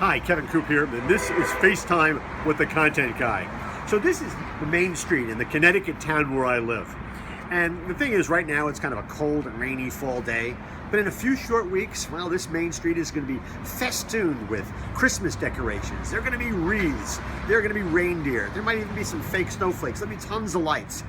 Hi, Kevin Coop here, and this is FaceTime with the Content Guy. So this is the main street in the Connecticut town where I live. And the thing is, right now it's kind of a cold and rainy fall day, but in a few short weeks, well, this main street is going to be festooned with Christmas decorations. There are going to be wreaths, there are going to be reindeer, there might even be some fake snowflakes, there'll be tons of lights.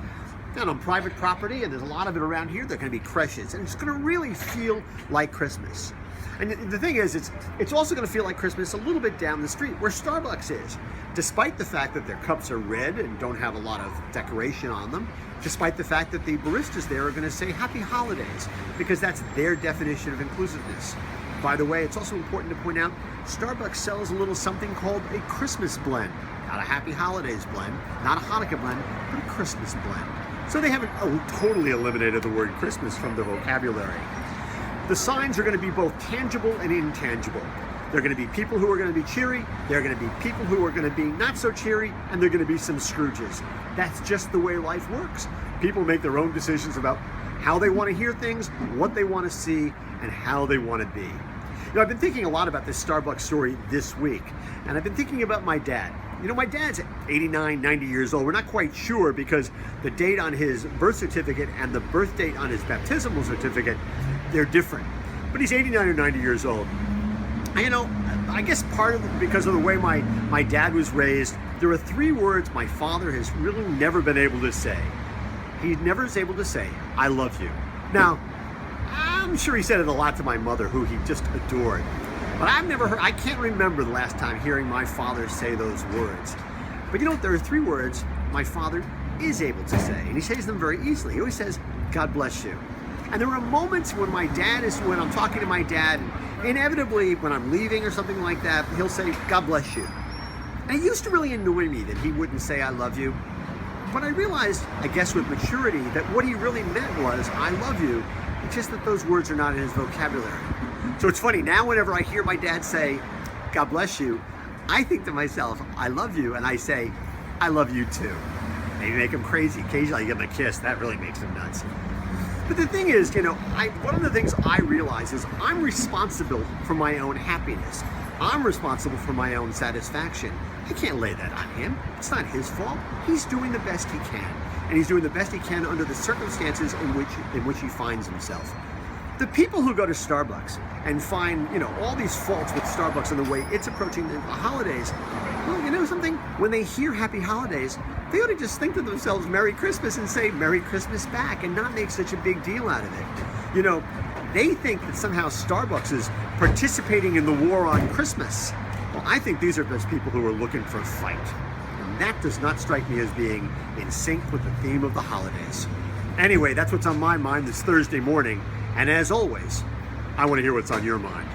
And on private property, and there's a lot of it around here, there are going to be creches, and it's going to really feel like Christmas. And the thing is, it's also going to feel like Christmas a little bit down the street where Starbucks is. Despite the fact that their cups are red and don't have a lot of decoration on them, despite the fact that the baristas there are going to say Happy Holidays, because that's their definition of inclusiveness. By the way, it's also important to point out, Starbucks sells a little something called a Christmas blend. Not a Happy Holidays blend, not a Hanukkah blend, but a Christmas blend. So they haven't totally eliminated the word Christmas from their vocabulary. The signs are going to be both tangible and intangible. There are going to be people who are going to be cheery, there are going to be people who are going to be not so cheery, and there are going to be some Scrooges. That's just the way life works. People make their own decisions about how they want to hear things, what they want to see, and how they want to be. You know, I've been thinking a lot about this Starbucks story this week, and I've been thinking about my dad. You know, my dad's 89, 90 years old. We're not quite sure because the date on his birth certificate and the birth date on his baptismal certificate, they're different. But he's 89 or 90 years old. And, you know, I guess part of it because of the way my dad was raised, there are three words my father has really never been able to say. He never is able to say, I love you. Now, I'm sure he said it a lot to my mother, who he just adored. But I can't remember the last time hearing my father say those words. But you know, there are three words my father is able to say, and he says them very easily. He always says, God bless you. And there are moments when when I'm talking to my dad, and inevitably when I'm leaving or something like that, he'll say, God bless you. And it used to really annoy me that he wouldn't say, I love you. But I realized, I guess with maturity, that what he really meant was, I love you. It's just that those words are not in his vocabulary. So it's funny, now whenever I hear my dad say, God bless you, I think to myself, I love you, and I say, I love you too. Maybe make him crazy. Occasionally I give him a kiss, that really makes him nuts. But the thing is, you know, one of the things I realize is I'm responsible for my own happiness. I'm responsible for my own satisfaction. I can't lay that on him. It's not his fault. He's doing the best he can. And he's doing the best he can under the circumstances in which he finds himself. The people who go to Starbucks and find, you know, all these faults with Starbucks and the way it's approaching the holidays, well, you know something? When they hear Happy Holidays, they ought to just think to themselves Merry Christmas and say Merry Christmas back and not make such a big deal out of it. You know, they think that somehow Starbucks is participating in the war on Christmas. Well, I think these are just people who are looking for a fight. And that does not strike me as being in sync with the theme of the holidays. Anyway, that's what's on my mind this Thursday morning. And as always, I want to hear what's on your mind.